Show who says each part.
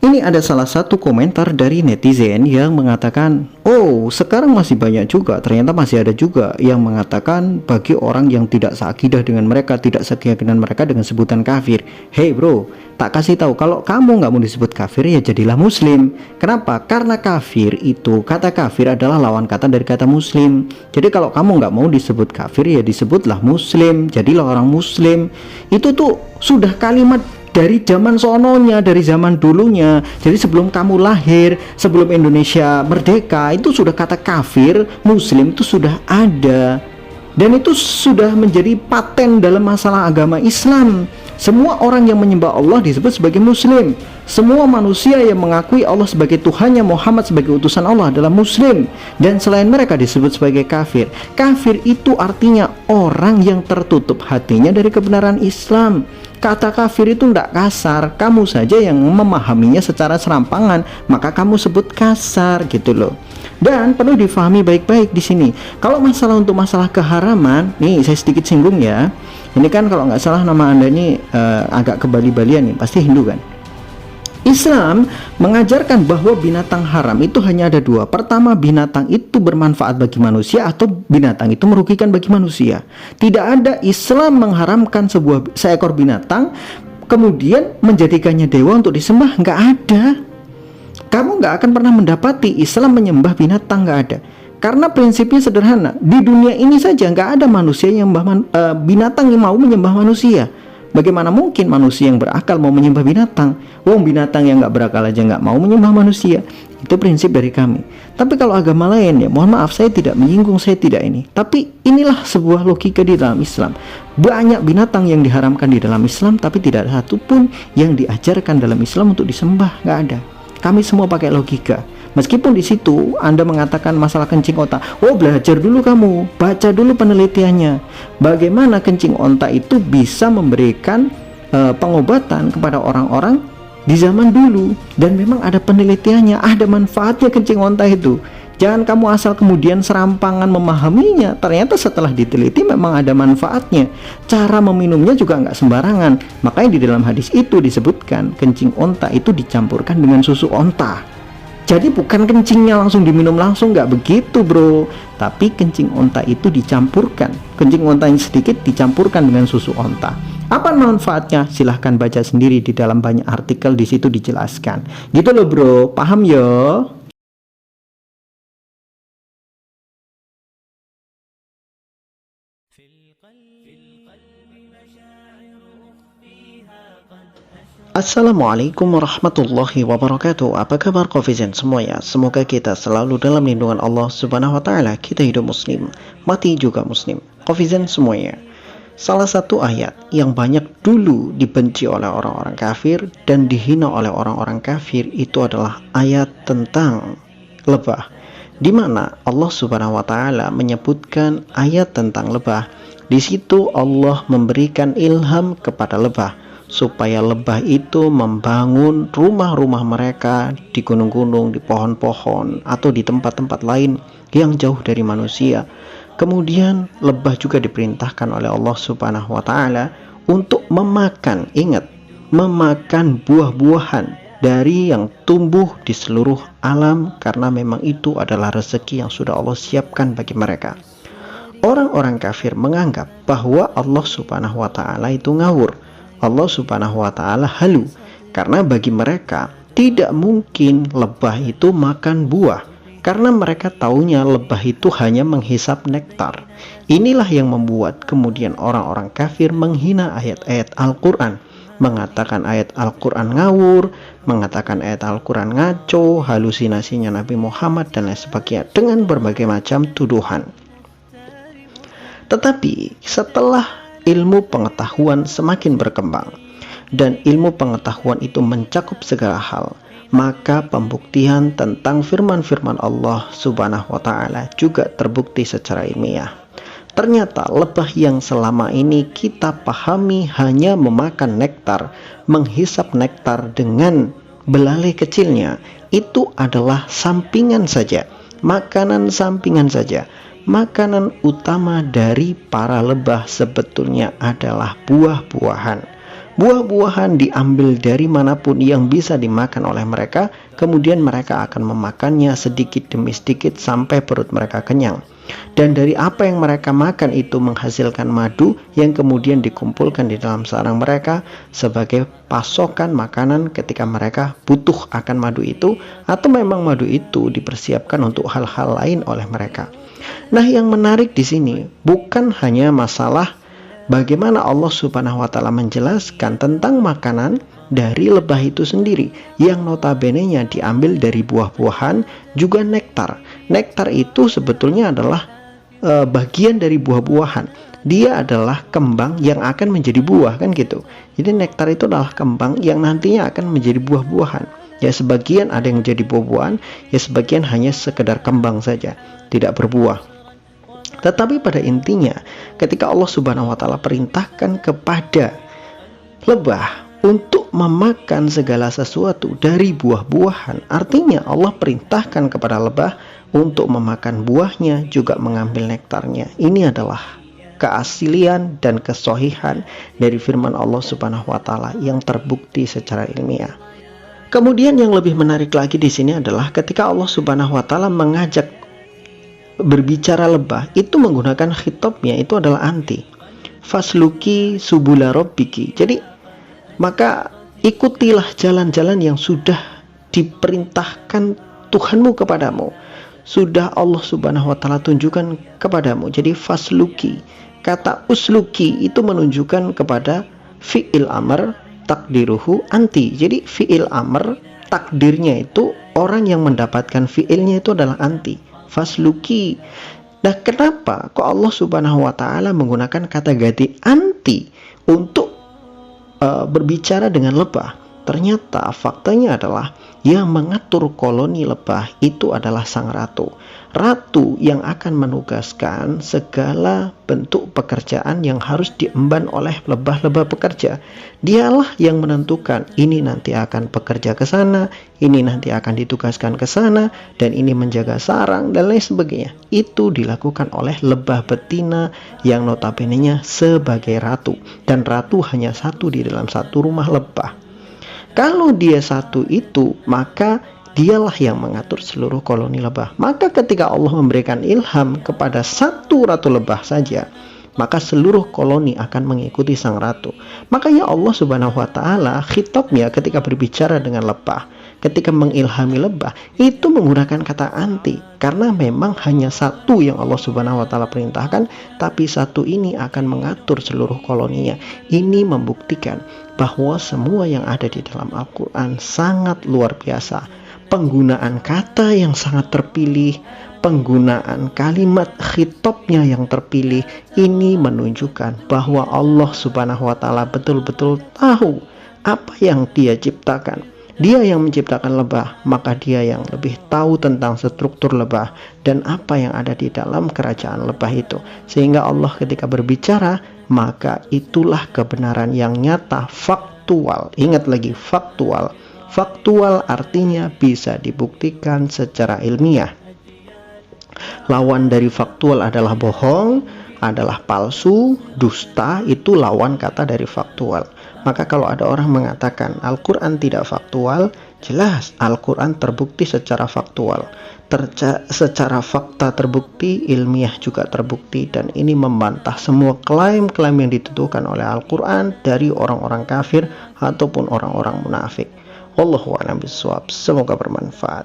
Speaker 1: Ini ada salah satu komentar dari netizen yang mengatakan, oh sekarang masih banyak juga, ternyata masih ada juga yang mengatakan bagi orang yang tidak seakidah dengan mereka, tidak sekeyakinan mereka dengan sebutan kafir. Hey bro, tak kasih tahu, kalau kamu nggak mau disebut kafir ya jadilah muslim. Kenapa? Karena kafir itu, kata kafir adalah lawan kata dari kata muslim. Jadi kalau kamu nggak mau disebut kafir ya disebutlah muslim, jadilah orang muslim. Itu tuh sudah kalimat dari zaman sononya, dari zaman dulunya. Jadi sebelum kamu lahir, sebelum Indonesia merdeka, itu sudah kata kafir, muslim itu sudah ada. Dan itu sudah menjadi paten dalam masalah agama Islam. Semua orang yang menyembah Allah disebut sebagai muslim. Semua manusia yang mengakui Allah sebagai Tuhannya, Muhammad sebagai utusan Allah adalah muslim. Dan selain mereka disebut sebagai kafir. Kafir itu artinya orang yang tertutup hatinya dari kebenaran Islam. Kata kafir itu tidak kasar, kamu saja yang memahaminya secara serampangan, maka kamu sebut kasar gitu loh. Dan perlu difahami baik-baik di sini. Kalau untuk masalah keharaman, nih saya sedikit singgung ya. Ini kan kalau nggak salah nama Anda ini agak kebali-balian nih, pasti Hindu kan. Islam mengajarkan bahwa binatang haram itu hanya ada dua. Pertama, binatang itu bermanfaat bagi manusia atau binatang itu merugikan bagi manusia. Tidak ada Islam mengharamkan seekor binatang kemudian menjadikannya dewa untuk disembah, nggak ada. Kamu nggak akan pernah mendapati Islam menyembah binatang, nggak ada. Karena prinsipnya sederhana, di dunia ini saja nggak ada manusia yang binatang yang mau menyembah manusia. Bagaimana mungkin manusia yang berakal mau menyembah binatang? Wong binatang yang nggak berakal aja nggak mau menyembah manusia. Itu prinsip dari kami. Tapi kalau agama lain ya, mohon maaf saya tidak menyinggung, saya tidak ini. Tapi inilah sebuah logika di dalam Islam. Banyak binatang yang diharamkan di dalam Islam, tapi tidak ada satupun yang diajarkan dalam Islam untuk disembah, nggak ada. Kami semua pakai logika. Meskipun di situ Anda mengatakan masalah kencing onta, oh belajar dulu kamu, baca dulu penelitiannya. Bagaimana kencing onta itu bisa memberikan pengobatan kepada orang-orang di zaman dulu. Dan memang ada penelitiannya, ada manfaatnya kencing onta itu. Jangan kamu asal kemudian serampangan memahaminya. Ternyata setelah diteliti memang ada manfaatnya. Cara meminumnya juga nggak sembarangan. Makanya di dalam hadis itu disebutkan kencing onta itu dicampurkan dengan susu onta. Jadi bukan kencingnya langsung diminum langsung, nggak begitu bro. Tapi kencing onta itu dicampurkan, kencing onta yang sedikit dicampurkan dengan susu onta. Apa manfaatnya? Silahkan baca sendiri di dalam banyak artikel, di situ dijelaskan. Gitu loh bro, paham ya? Assalamualaikum warahmatullahi wabarakatuh. Apa kabar Kofizen semuanya? Semoga kita selalu dalam lindungan Allah Subhanahu wa taala. Kita hidup muslim, mati juga muslim. Kofizen semuanya. Salah satu ayat yang banyak dulu dibenci oleh orang-orang kafir dan dihina oleh orang-orang kafir itu adalah ayat tentang lebah. Di mana Allah Subhanahu wa taala menyebutkan ayat tentang lebah. Di situ Allah memberikan ilham kepada lebah supaya lebah itu membangun rumah-rumah mereka di gunung-gunung, di pohon-pohon, atau di tempat-tempat lain yang jauh dari manusia. Kemudian lebah juga diperintahkan oleh Allah Subhanahu wa taala untuk memakan, ingat, memakan buah-buahan dari yang tumbuh di seluruh alam, karena memang itu adalah rezeki yang sudah Allah siapkan bagi mereka. Orang-orang kafir menganggap bahwa Allah Subhanahu wa taala itu ngawur. Allah Subhanahu wa taala halu, karena bagi mereka tidak mungkin lebah itu makan buah, karena mereka taunya lebah itu hanya menghisap nektar. Inilah yang membuat kemudian orang-orang kafir menghina ayat-ayat Al-Quran, mengatakan ayat Al-Quran ngawur, mengatakan ayat Al-Quran ngaco, halusinasinya Nabi Muhammad dan lain sebagainya, dengan berbagai macam tuduhan. Tetapi setelah ilmu pengetahuan semakin berkembang dan ilmu pengetahuan itu mencakup segala hal, maka pembuktian tentang firman-firman Allah Subhanahu wa taala juga terbukti secara ilmiah. Ternyata lebah yang selama ini kita pahami hanya memakan nektar, menghisap nektar dengan belalai kecilnya, itu adalah sampingan saja, makanan sampingan saja. Makanan utama dari para lebah sebetulnya adalah buah-buahan. Buah-buahan diambil dari manapun yang bisa dimakan oleh mereka, kemudian mereka akan memakannya sedikit demi sedikit sampai perut mereka kenyang. Dan dari apa yang mereka makan itu menghasilkan madu yang kemudian dikumpulkan di dalam sarang mereka sebagai pasokan makanan ketika mereka butuh akan madu itu, atau memang madu itu dipersiapkan untuk hal-hal lain oleh mereka. Nah, yang menarik di sini bukan hanya masalah bagaimana Allah Subhanahu wa Ta'ala menjelaskan tentang makanan dari lebah itu sendiri, yang notabene-nya diambil dari buah-buahan, juga nektar. Nektar itu sebetulnya adalah bagian dari buah-buahan. Dia adalah kembang yang akan menjadi buah, kan gitu. Jadi nektar itu adalah kembang yang nantinya akan menjadi buah-buahan. Ya, sebagian ada yang menjadi buah-buahan, ya sebagian hanya sekedar kembang saja, tidak berbuah. Tetapi pada intinya, ketika Allah Subhanahu wa Ta'ala perintahkan kepada lebah untuk memakan segala sesuatu dari buah-buahan, artinya Allah perintahkan kepada lebah untuk memakan buahnya, juga mengambil nektarnya. Ini adalah keaslian dan kesohihan dari firman Allah Subhanahu wa Ta'ala yang terbukti secara ilmiah. Kemudian yang lebih menarik lagi di sini adalah ketika Allah Subhanahu wa Ta'ala mengajak berbicara lebah, itu menggunakan khitabnya itu adalah anti. Fasluki subula rabbiki. Jadi maka ikutilah jalan-jalan yang sudah diperintahkan Tuhanmu kepadamu, sudah Allah Subhanahu wa Ta'ala tunjukkan kepadamu. Jadi fasluki, kata usluki itu menunjukkan kepada fi'il amr takdiruhu anti. Jadi fi'il amr takdirnya itu orang yang mendapatkan fi'ilnya itu adalah anti. Fasluki. Nah, kenapa kok Allah Subhanahu wa Ta'ala menggunakan kata ganti anti untuk berbicara dengan lebah? Ternyata faktanya adalah yang mengatur koloni lebah itu adalah sang ratu. Ratu yang akan menugaskan segala bentuk pekerjaan yang harus diemban oleh lebah-lebah pekerja. Dialah yang menentukan ini nanti akan bekerja ke sana, ini nanti akan ditugaskan ke sana, dan ini menjaga sarang dan lain sebagainya. Itu dilakukan oleh lebah betina yang notabene-nya sebagai ratu. Dan ratu hanya satu di dalam satu rumah lebah. Kalau dia satu itu, maka dialah yang mengatur seluruh koloni lebah. Maka ketika Allah memberikan ilham kepada satu ratu lebah saja, maka seluruh koloni akan mengikuti sang ratu. Makanya Allah Subhanahu wa Ta'ala khitabnya ketika berbicara dengan lebah, ketika mengilhami lebah, itu menggunakan kata anti, karena memang hanya satu yang Allah Subhanahu wa Ta'ala perintahkan, tapi satu ini akan mengatur seluruh koloninya. Ini membuktikan bahwa semua yang ada di dalam Al-Quran sangat luar biasa. Penggunaan kata yang sangat terpilih, penggunaan kalimat khitabnya yang terpilih, ini menunjukkan bahwa Allah Subhanahu wa Ta'ala betul-betul tahu apa yang Dia ciptakan. Dia yang menciptakan lebah, maka Dia yang lebih tahu tentang struktur lebah dan apa yang ada di dalam kerajaan lebah itu. Sehingga Allah ketika berbicara, maka itulah kebenaran yang nyata, faktual. Ingat lagi, faktual. Faktual artinya bisa dibuktikan secara ilmiah. Lawan dari faktual adalah bohong, adalah palsu, dusta, itu lawan kata dari faktual. Maka kalau ada orang mengatakan Al-Quran tidak faktual, jelas Al-Quran terbukti secara faktual. Secara fakta terbukti, ilmiah juga terbukti, dan ini membantah semua klaim-klaim yang dituduhkan oleh Al-Quran dari orang-orang kafir ataupun orang-orang munafik. Wallahu a'lam bishawab. Semoga bermanfaat.